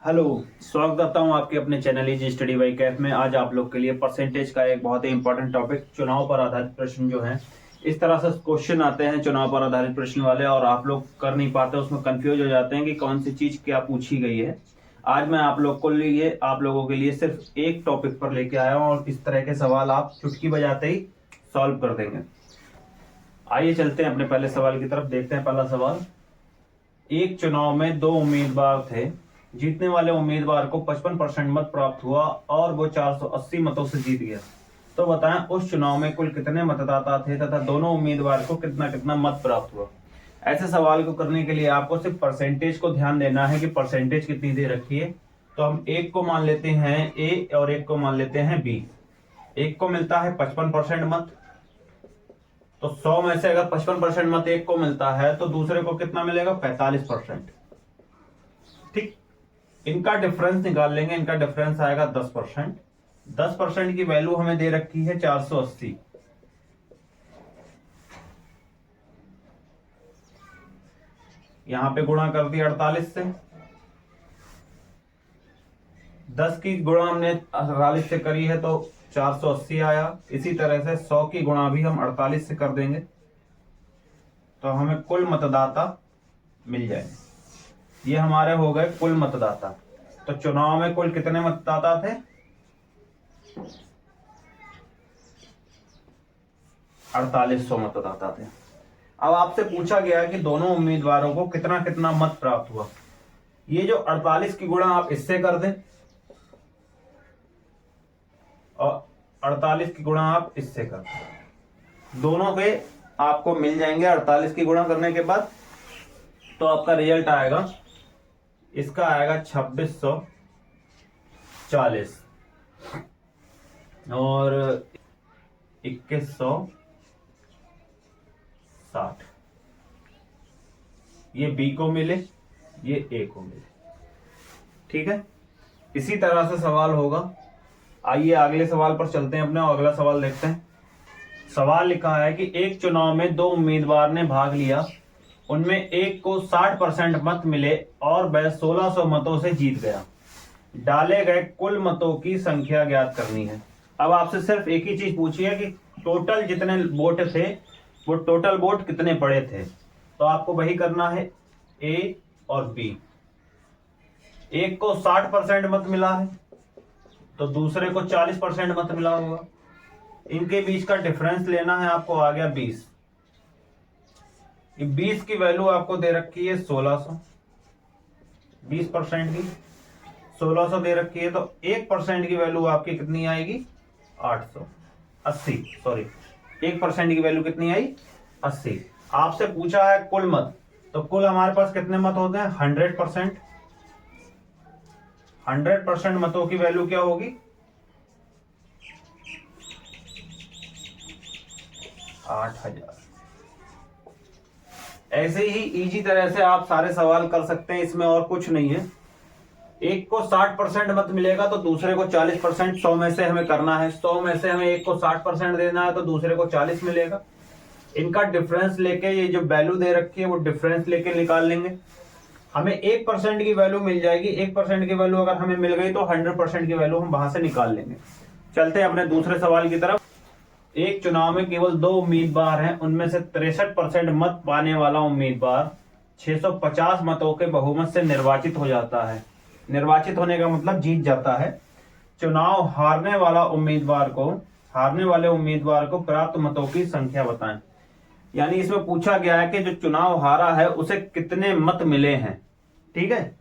Hello. स्वागत करता हूं आपके अपने channel easy study by Kaif में। आज आप लोग के लिए परसेंटेज का एक बहुत ही इंपॉर्टेंट टॉपिक चुनाव पर आधारित प्रश्न जो है, इस तरह से क्वेश्चन आते हैं चुनाव पर आधारित प्रश्न वाले, और आप लोग कर नहीं पाते, उसमें कंफ्यूज हो जाते हैं कि कौन सी चीज क्या पूछी गई है। आज मैं आप लोगों के लिए सिर्फ एक टॉपिक पर लेके आया हूँ और इस तरह के सवाल आप चुटकी बजाते ही सॉल्व कर देंगे। आइए चलते हैं अपने पहले सवाल की तरफ। देखते हैं पहला सवाल। एक चुनाव में दो उम्मीदवार थे। जीतने वाले उम्मीदवार को 55% मत प्राप्त हुआ और वो 480 मतों से जीत गया। तो बताएं उस चुनाव में कुल कितने मतदाता थे तथा दोनों उम्मीदवार को कितना कितना मत प्राप्त हुआ। ऐसे सवाल को करने के लिए आपको सिर्फ परसेंटेज को ध्यान देना है कि परसेंटेज कितनी दे रखी है। तो हम एक को मान लेते हैं ए और एक को मान लेते हैं बी। एक को मिलता है 55% मत, तो 100 में से अगर 55% मत एक को मिलता है तो दूसरे को कितना मिलेगा? 45%। ठीक, इनका डिफरेंस निकाल लेंगे। इनका डिफरेंस आएगा 10%। 10% की वैल्यू हमें दे रखी है 480। यहां पे गुणा कर दिया 48 से। 10 की गुणा हमने 48 से करी है तो 480 आया। इसी तरह से 100 की गुणा भी हम 48 से कर देंगे तो हमें कुल मतदाता मिल जाएंगे। ये हमारे हो गए कुल मतदाता। तो चुनाव में कुल कितने मतदाता थे? 4800 मतदाता थे। अब आपसे पूछा गया कि दोनों उम्मीदवारों को कितना कितना मत प्राप्त हुआ। ये जो 48 की गुणा आप इससे कर दें और 48 की गुणा आप इससे कर दें, दोनों के आपको मिल जाएंगे। 48 की गुणा करने के बाद तो आपका रिजल्ट आएगा, इसका आएगा 2640 और 2160। ये बी को मिले, ये ए को मिले। ठीक है, इसी तरह से सवाल होगा। आइए अगले सवाल पर चलते हैं अपने और अगला सवाल देखते हैं। सवाल लिखा है कि एक चुनाव में दो उम्मीदवार ने भाग लिया, उनमें एक को 60% मत मिले और वह 1600 मतों से जीत गया। डाले गए कुल मतों की संख्या ज्ञात करनी है। अब आपसे सिर्फ एक ही चीज पूछी है कि टोटल जितने वोट थे वो टोटल वोट कितने पड़े थे। तो आपको वही करना है, ए और बी। एक को 60% मत मिला है तो दूसरे को 40% मत मिला होगा। इनके बीच का डिफरेंस लेना है आपको, आ गया 20। 20 की वैल्यू आपको दे रखी है 1600। 20% की 1600 दे रखी है तो 1% की वैल्यू आपकी कितनी आएगी? 880। सॉरी, 1% की वैल्यू कितनी आई? 80। आपसे पूछा है कुल मत, तो कुल हमारे पास कितने मत होते हैं? 100%। 100% मतों की वैल्यू क्या होगी? 8000। ऐसे ही इजी तरह से आप सारे सवाल कर सकते हैं, इसमें और कुछ नहीं है। एक को 60% मत मिलेगा तो दूसरे को 40%। 100 में से हमें करना है, 100 में से हमें एक को 60% देना है तो दूसरे को 40 मिलेगा। इनका डिफरेंस लेके, ये जो वैल्यू दे रखी है वो डिफरेंस लेके निकाल लेंगे। हमें 1% की वैल्यू मिल जाएगी। 1% की वैल्यू अगर हमें मिल गई तो 100% की वैल्यू हम वहां से निकाल लेंगे। चलते हैं अपने दूसरे सवाल की तरफ। एक चुनाव में केवल दो उम्मीदवार हैं, उनमें से 63% मत पाने वाला उम्मीदवार 650 मतों के बहुमत से निर्वाचित हो जाता है। निर्वाचित होने का मतलब जीत जाता है। चुनाव हारने वाले उम्मीदवार को प्राप्त मतों की संख्या बताएं। यानी इसमें पूछा गया है कि जो चुनाव हारा है उसे कितने मत मिले हैं। ठीक है,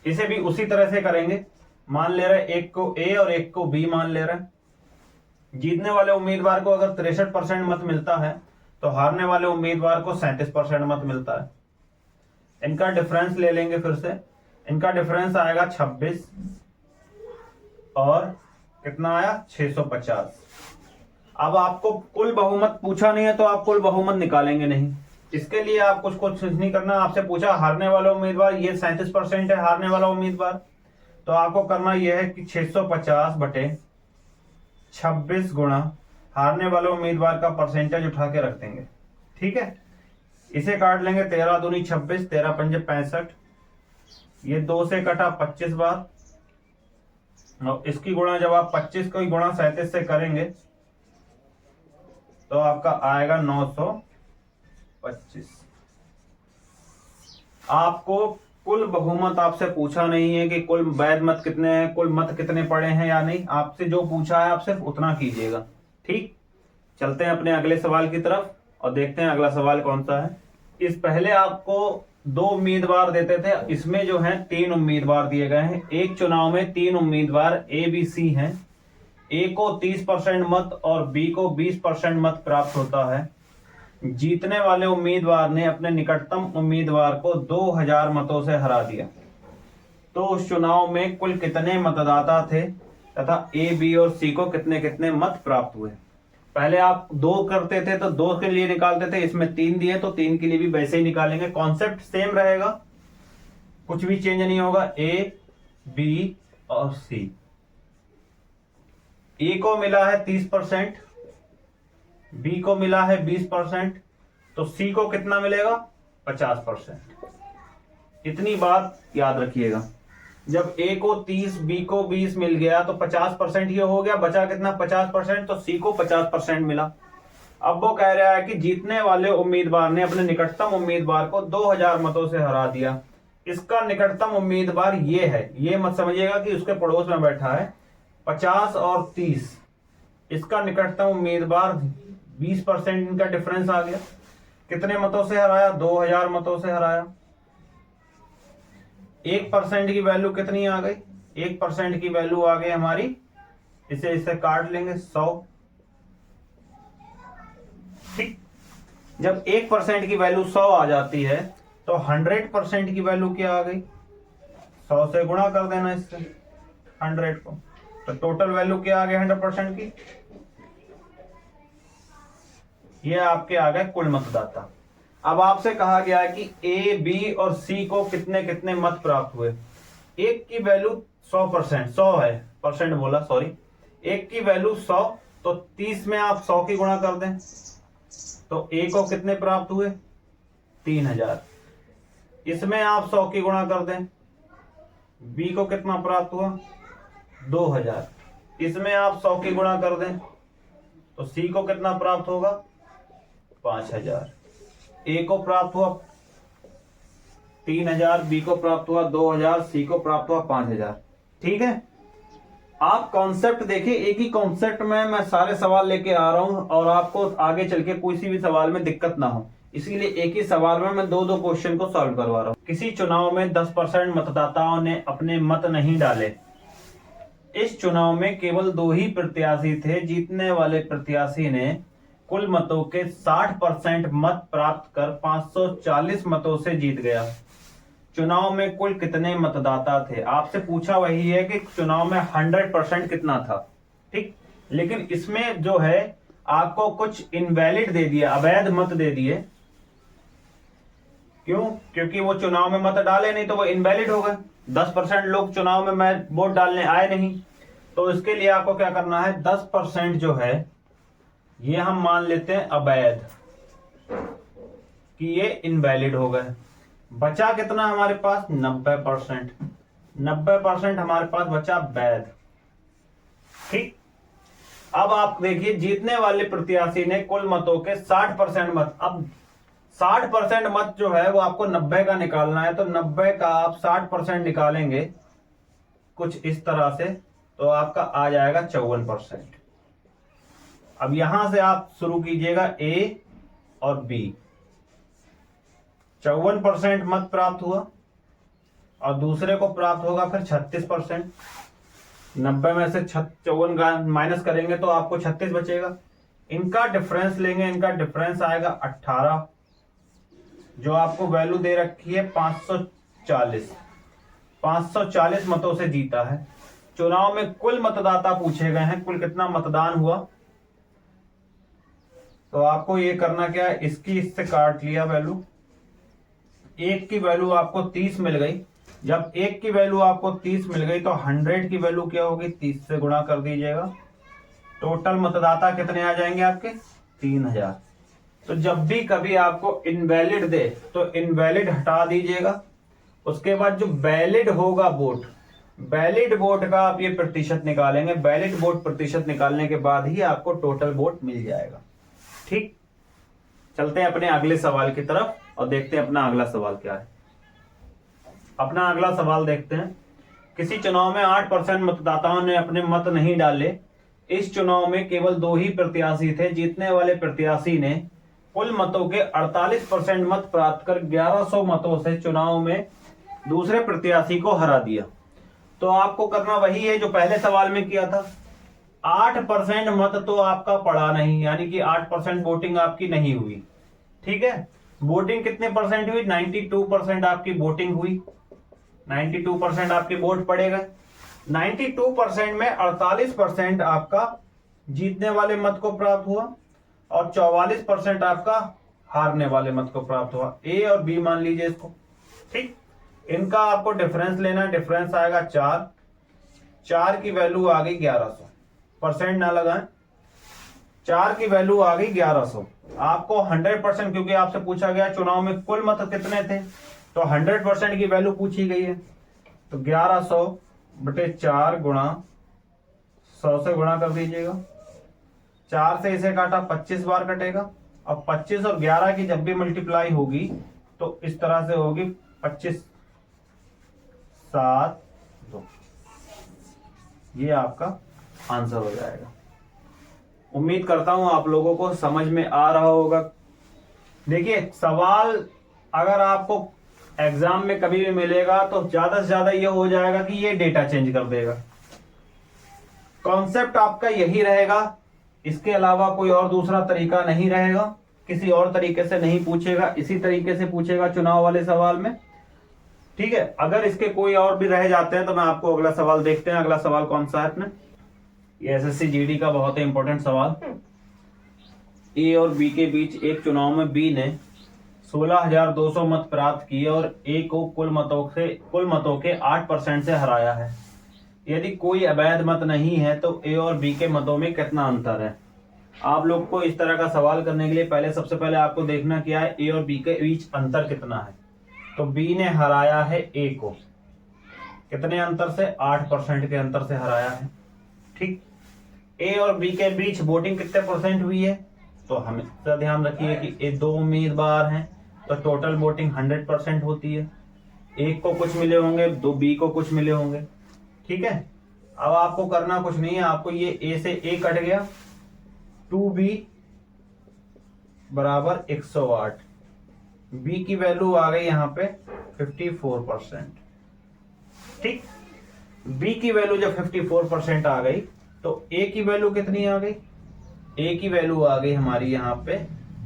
इसे भी उसी तरह से करेंगे। मान ले रहे एक को ए और एक को बी मान ले रहे हैं। जीतने वाले उम्मीदवार को अगर 63% मत मिलता है तो हारने वाले उम्मीदवार को 37% मत मिलता है। इनका डिफरेंस ले लेंगे फिर से। इनका डिफरेंस आएगा 26 और कितना आया? 650। अब आपको कुल बहुमत पूछा नहीं है तो आप कुल बहुमत निकालेंगे नहीं। इसके लिए आप कुछ नहीं करना। आपसे पूछा हारने वाला उम्मीदवार, ये 37% है हारने वाला उम्मीदवार, तो आपको करना यह है कि 650 बटे 26 गुणा हारने वाले उम्मीदवार का परसेंटेज उठा के रख देंगे। ठीक है, इसे काट लेंगे। 13 दूनी 26, 13 पंजे 65, ये 2 से कटा 25 बार, और इसकी गुणा जब आप 25 को ही गुणा 37 से करेंगे तो आपका आएगा 925। आपको कुल बहुमत आपसे पूछा नहीं है कि कुल वैध मत कितने हैं, कुल मत कितने पड़े हैं या नहीं, आपसे जो पूछा है आप सिर्फ उतना कीजिएगा। ठीक, चलते हैं अपने अगले सवाल की तरफ और देखते हैं अगला सवाल कौन सा है। इस पहले आपको 2 उम्मीदवार देते थे, इसमें जो है 3 उम्मीदवार दिए गए हैं। एक चुनाव में 3 उम्मीदवार ए बी सी हैं। ए को 30% मत और बी को 20% मत प्राप्त होता है। जीतने वाले उम्मीदवार ने अपने निकटतम उम्मीदवार को 2000 मतों से हरा दिया। तो उस चुनाव में कुल कितने मतदाता थे तथा ए बी और सी को कितने कितने मत प्राप्त हुए। पहले आप 2 करते थे तो 2 के लिए निकालते थे, इसमें 3 दिए तो 3 के लिए भी वैसे ही निकालेंगे। कॉन्सेप्ट सेम रहेगा, कुछ भी चेंज नहीं होगा। ए बी और सी, ए को मिला है 30%, बी को मिला है 20%, तो सी को कितना मिलेगा 50%। इतनी बात याद रखिएगा, जब ए को 30 बी को 20 मिल गया तो 50% ये हो गया, बचा कितना 50%, तो सी को 50% मिला। अब वो कह रहा है कि जीतने वाले उम्मीदवार ने अपने निकटतम उम्मीदवार को 2000 मतों से हरा दिया। इसका निकटतम उम्मीदवार ये है, ये मत समझिएगा कि उसके पड़ोस में बैठा है। 50 और 30, इसका निकटतम उम्मीदवार 20%, इनका डिफरेंस आ गया। कितने मतों से हराया 2000 मतों से हराया। 1% की वैल्यू कितनी आ गई, 1% की वैल्यू आ गई हमारी, इसे इससे काट लेंगे 100। ठीक, जब 1% की वैल्यू 100 आ जाती है तो 100% की वैल्यू क्या आ गई, 100 से गुणा कर देना इससे 100 को, तो टोटल वैल्यू क्या आ गई 100% की, ये आपके आ गए कुल मतदाता। अब आपसे कहा गया है कि ए बी और सी को कितने कितने मत प्राप्त हुए। एक की वैल्यू 100%, 100 है, परसेंट बोला सॉरी, एक की वैल्यू 100, तो 30 में आप 100 की गुणा कर दें तो ए को कितने प्राप्त हुए 3000। इसमें आप 100 की गुणा कर दें, बी को कितना प्राप्त हुआ 2000। इसमें आप 100 की गुणा कर दें तो सी को कितना प्राप्त होगा 5000। ए को प्राप्त हुआ 3000, बी को प्राप्त हुआ 2000, सी को प्राप्त हुआ 5000। ठीक है, आप कॉन्सेप्ट देखिए, एक ही कॉन्सेप्ट में मैं सारे सवाल लेके आ रहा हूं और आपको आगे चल के कोई सी भी सवाल में दिक्कत ना हो, इसीलिए एक ही सवाल में मैं 2-2 क्वेश्चन को सॉल्व करवा रहा हूं। किसी चुनाव में 10% मतदाताओं ने अपने मत नहीं डाले। इस चुनाव में केवल 2 ही प्रत्याशी थे। जीतने वाले प्रत्याशी ने कुल मतों के 60% मत प्राप्त कर 540 मतों से जीत गया। चुनाव में कुल कितने मतदाता थे। आपसे पूछा वही है कि चुनाव में 100% कितना था। ठीक, लेकिन इसमें जो है आपको कुछ इनवैलिड दे दिया, अवैध मत दे दिए। क्यों? क्योंकि वो चुनाव में मत डाले नहीं तो वो इनवैलिड हो गए। 10% लोग चुनाव में मैं वोट डालने आए नहीं, तो इसके लिए आपको क्या करना है, 10% जो है ये हम मान लेते हैं अवैध, कि ये इनवैलिड हो गए। बचा कितना हमारे पास 90%, 90% हमारे पास बचा वैध। ठीक, अब आप देखिए जीतने वाले प्रत्याशी ने कुल मतों के 60% मत, अब 60% मत जो है वो आपको 90 का निकालना है, तो 90 का आप 60% निकालेंगे कुछ इस तरह से, तो आपका आ जाएगा 54%। अब यहां से आप शुरू कीजिएगा ए और बी। 54% मत प्राप्त हुआ और दूसरे को प्राप्त होगा फिर 36%। 90 में से 54 माइनस करेंगे तो आपको 36 बचेगा। इनका डिफरेंस लेंगे, इनका डिफरेंस आएगा 18, जो आपको वैल्यू दे रखी है 540। 540 मतों से जीता है। चुनाव में कुल मतदाता पूछे गए हैं, कुल कितना मतदान हुआ, तो आपको ये करना क्या है, इसकी इससे काट लिया वैल्यू। एक की वैल्यू आपको 30 मिल गई। जब एक की वैल्यू आपको 30 मिल गई तो 100 की वैल्यू क्या होगी, 30 से गुणा कर दीजिएगा। टोटल मतदाता कितने आ जाएंगे आपके 3000। तो जब भी कभी आपको इनवैलिड दे तो इनवैलिड हटा दीजिएगा उसके बाद जो वैलिड होगा वोट, वैलिड वोट का आप ये प्रतिशत निकालेंगे। वैलिड वोट प्रतिशत निकालने के बाद ही आपको टोटल वोट मिल जाएगा। ठीक, चलते हैं अपने अगले सवाल की तरफ और देखते हैं अपना अगला सवाल क्या है। अपना अगला सवाल देखते हैं। किसी चुनाव में 8% मतदाताओं ने अपने मत नहीं डाले। इस चुनाव में केवल 2 ही प्रत्याशी थे। जीतने वाले प्रत्याशी ने कुल मतों के 48% मत प्राप्त कर 1100 मतों से चुनाव में दूसरे प्रत्याशी को हरा दिया। तो आपको करना वही है जो पहले सवाल में किया था। 8% मत तो आपका पड़ा नहीं, यानी कि 8% वोटिंग आपकी नहीं हुई। ठीक है, वोटिंग कितने परसेंट हुई? 92% आपकी वोटिंग हुई। 92% आपके वोट पड़ेगा। 92% में 48% आपका जीतने वाले मत को प्राप्त हुआ और 44% आपका हारने वाले मत को प्राप्त हुआ। ए और बी मान लीजिए इसको। ठीक, इनका आपको डिफरेंस लेना। डिफरेंस आएगा 4। 4 की वैल्यू आ गई 1100। परसेंट ना लगाएं, 4 की वैल्यू आ गई 1100। आपको 100%, क्योंकि आपसे पूछा गया चुनाव में कुल मत कितने थे, तो 100% की वैल्यू पूछी गई है। तो 1100 बटे 4 गुणा 100 से गुणा कर दीजिएगा। 4 से इसे काटा 25 बार कटेगा। अब 25 और 11 की जब भी मल्टीप्लाई होगी तो इस तरह से होगी 25 7 2। ये आपका आंसर हो जाएगा। उम्मीद करता हूं आप लोगों को समझ में आ रहा होगा। देखिए, सवाल अगर आपको एग्जाम में कभी भी मिलेगा तो ज्यादा से ज्यादा ये हो जाएगा कि ये डेटा चेंज कर देगा। कॉन्सेप्ट आपका यही रहेगा, इसके अलावा कोई और दूसरा तरीका नहीं रहेगा। किसी और तरीके से नहीं पूछेगा, इसी तरीके से पूछेगा चुनाव वाले सवाल में। ठीक है, अगर इसके कोई और भी रह जाते हैं तो मैं आपको अगला सवाल देखते हैं। अगला सवाल कौन सा है अपने? ये एसएससी जीडी का बहुत ही इंपॉर्टेंट सवाल। ए और बी के बीच एक चुनाव में बी ने 16,200 मत प्राप्त किए और ए को कुल मतों के 8% से हराया है। यदि कोई अवैध मत नहीं है तो ए और बी के मतों में कितना अंतर है? आप लोग को इस तरह का सवाल करने के लिए सबसे पहले आपको देखना क्या है, ए और बी के बीच अंतर कितना है। तो बी ने हराया है ए को, कितने अंतर से? 8% के अंतर से हराया है। ठीक, ए और बी के बीच वोटिंग कितने परसेंट हुई है? तो हमेशा ध्यान रखिए कि ए 2 उम्मीदवार हैं तो टोटल वोटिंग 100% होती है। एक को कुछ मिले होंगे, 2 बी को कुछ मिले होंगे। ठीक है, अब आपको करना कुछ नहीं है, आपको ये ए से ए कट गया, 2b बराबर 108। बी की वैल्यू आ गई यहाँ पे 54%। ठीक, बी की वैल्यू जब 54% आ गई तो ए की वैल्यू कितनी आ गई? ए की वैल्यू आ गई हमारी यहाँ पे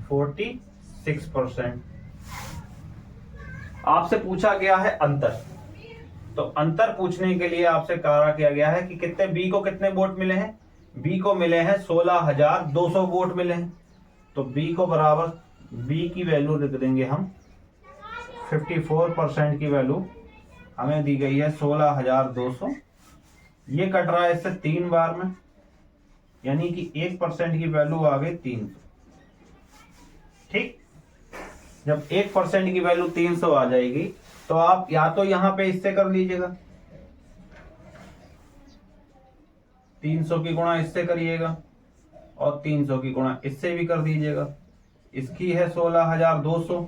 46%। आपसे पूछा गया है अंतर, तो अंतर पूछने के लिए आपसे कहा किया गया है कि कितने बी को कितने वोट मिले हैं? बी को मिले हैं 16,200 वोट मिले हैं। तो बी को बराबर, बी की वैल्यू लिख देंगे हम 54% की वैल्यू हमें दी गई है 16,200। ये कट रहा है इससे 3 बार में, यानी कि 1% की वैल्यू आ गई 300। ठीक, जब 1% की वैल्यू 300 आ जाएगी तो आप या तो यहां पे इससे कर लीजिएगा, 300 की गुणा इससे करिएगा और 300 की गुणा इससे भी कर दीजिएगा। इसकी है 16,200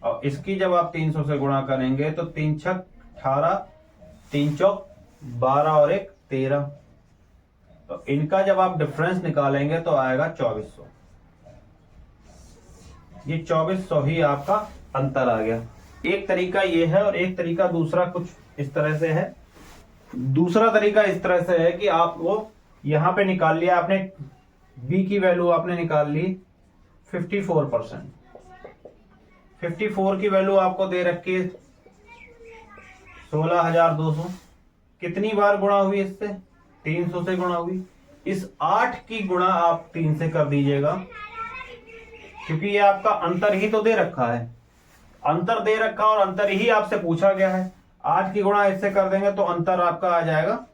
और इसकी जब आप 300 से गुणा करेंगे तो 3 छक 18, 3 चौक 12 और 1 13। तो इनका जब आप डिफरेंस निकालेंगे तो आएगा 2400। ये 2400 ही आपका अंतर आ गया। एक तरीका ये है और एक तरीका दूसरा कुछ इस तरह से है। दूसरा तरीका इस तरह से है कि आप वो यहां पे निकाल लिया आपने, बी की वैल्यू आपने निकाल ली 54%। 54 की वैल्यू आपको दे रखी है 16,200। कितनी बार गुणा हुई इससे? 300 से गुणा हुई। इस 8 की गुणा आप 3 से कर दीजिएगा, क्योंकि ये आपका अंतर ही तो दे रखा है, अंतर दे रखा और अंतर ही आपसे पूछा गया है। 8 की गुणा इससे कर देंगे तो अंतर आपका आ जाएगा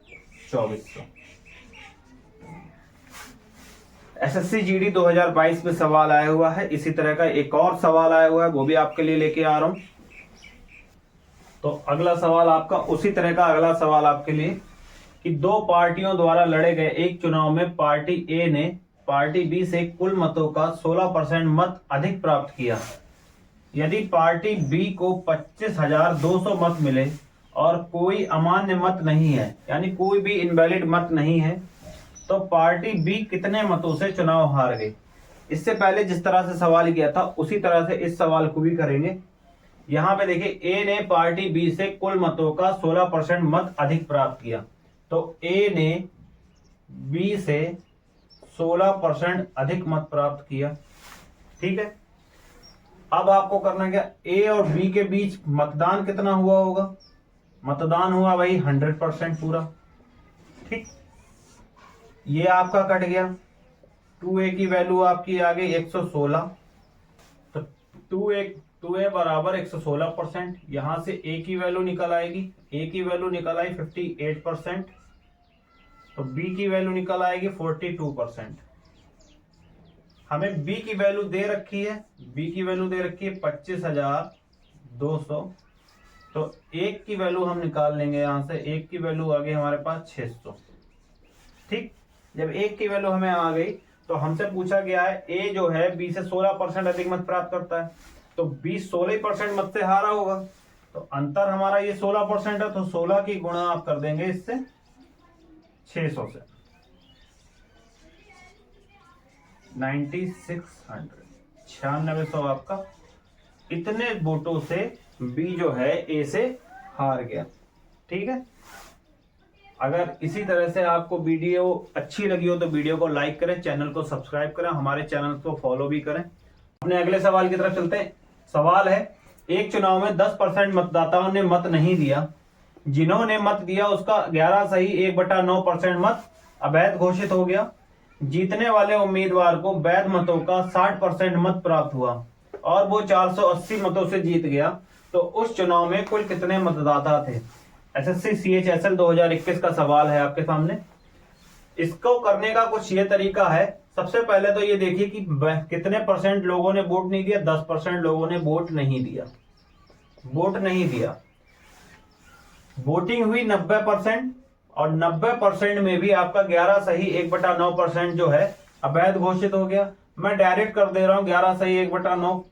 2400। एसएससी जीडी 2022 में सवाल आया हुआ है। इसी तरह का एक और सवाल आया हुआ है, वो भी आपके लिए लेके आ रहा हूं। तो अगला सवाल आपका उसी तरह का अगला सवाल आपके लिए कि दो पार्टियों द्वारा लड़े गए एक चुनाव में पार्टी ए ने पार्टी बी से कुल मतों का 16% मत अधिक प्राप्त किया। यदि पार्टी बी को 25,200 मत मिले और कोई अमान्य मत नहीं है, यानी कोई भी इनवैलिड मत नहीं है, तो पार्टी बी कितने मतों से चुनाव हार गई। इससे पहले जिस तरह से सवाल किया था उसी तरह से इस सवाल को भी करेंगे। यहाँ पे देखिए ए ने पार्टी बी से कुल मतों का 16% मत अधिक प्राप्त किया, तो ए ने बी से 16% अधिक मत प्राप्त किया। ठीक है, अब आपको करना क्या, ए और बी के बीच मतदान कितना हुआ होगा, मतदान हुआ भाई 100% पूरा। ठीक, ये आपका कट गया, 2a की वैल्यू आपकी आ गई 116, तो 2a बराबर 116%। यहां से a की वैल्यू निकल आएगी, a की वैल्यू निकल आई 58%, तो b की वैल्यू निकल आएगी 42%। हमें b की वैल्यू दे रखी है, b की वैल्यू दे रखी है 25,200, तो 1 की वैल्यू हम निकाल लेंगे यहां से, 1 की वैल्यू आ गई हमारे पास 600। ठीक, जब 1 की वैल्यू हमें आ गई तो हमसे पूछा गया है a जो है b से 16% अधिक मत प्राप्त करता है, तो b 16% मत से हारा होगा, तो अंतर हमारा ये 16% है, तो 16 की गुणा आप कर देंगे इससे 600 से, 9600 आपका इतने वोटों से बी जो है ए से हार गया। ठीक है, अगर इसी तरह से आपको वीडियो अच्छी लगी हो तो वीडियो को लाइक करें, चैनल को सब्सक्राइब करें, हमारे चैनल को फॉलो भी करें। अपने अगले सवाल की तरफ चलते हैं। सवाल है, एक चुनाव में 10% मतदाताओं ने मत नहीं दिया, जिन्होंने मत दिया उसका 11 सही 1/9% मत अवैध घोषित हो गया। जीतने वाले उम्मीदवार को वैध मतों का 60% मत प्राप्त हुआ और वो 480 मतों से जीत गया, तो उस चुनाव में कुल कितने मतदाता थे। SSC CHSL 2021 का सवाल है आपके सामने। इसको करने का कुछ ये तरीका है, सबसे पहले तो ये देखिए कि कितने परसेंट लोगों ने वोट नहीं दिया, 10% लोगों ने वोट नहीं दिया, वोट नहीं दिया। वोटिंग हुई 90% और 90% में भी आपका 11 सही 1/9% जो है अवैध घोषित हो गया। मैं डायरेक्ट कर दे रहा हूं 11 सही 1/9,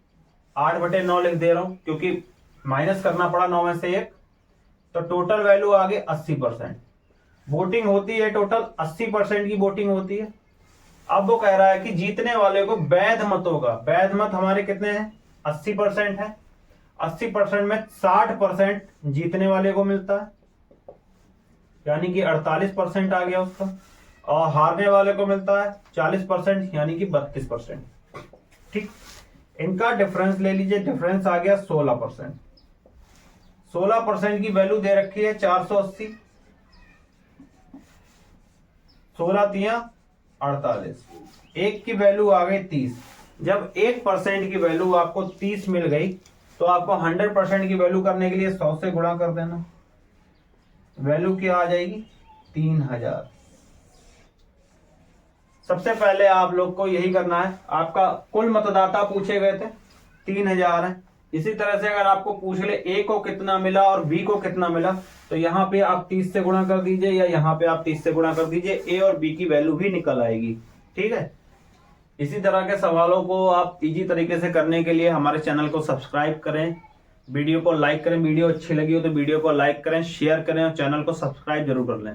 8/9 लिख दे रहा हूं क्योंकि माइनस करना पड़ा 9 में से 1, तो टोटल वैल्यू आ गई 80%। वोटिंग होती है टोटल 80% की वोटिंग होती है। अब वो कह रहा है कि जीतने वाले को वैध मतों का, वैध मत हमारे कितने हैं 80% है, 80% में 60% जीतने वाले को मिलता है, यानी कि 48% आ गया उसका, और हारने वाले को मिलता है 40%, यानी कि 32%। ठीक, इनका डिफरेंस ले लीजिए, डिफरेंस आ गया 16%। 16% की वैल्यू दे रखी है 480, 16 तिया 48, 1 की वैल्यू आ गई 30। जब 1% की वैल्यू आपको 30 मिल गई तो आपको 100% की वैल्यू करने के लिए 100 से गुणा कर देना, वैल्यू क्या आ जाएगी 3000। सबसे पहले आप लोग को यही करना है, आपका कुल मतदाता पूछे गए थे 3000 है। इसी तरह से अगर आपको पूछ ले ए को कितना मिला और बी को कितना मिला, तो यहाँ पे आप 30 से गुणा कर दीजिए या यहाँ पे आप 30 से गुणा कर दीजिए, ए और बी की वैल्यू भी निकल आएगी। ठीक है, इसी तरह के सवालों को आप इजी तरीके से करने के लिए हमारे चैनल को सब्सक्राइब करें, वीडियो को लाइक करें, वीडियो अच्छी लगी हो तो वीडियो को लाइक करें, शेयर करें और चैनल को सब्सक्राइब जरूर कर लें।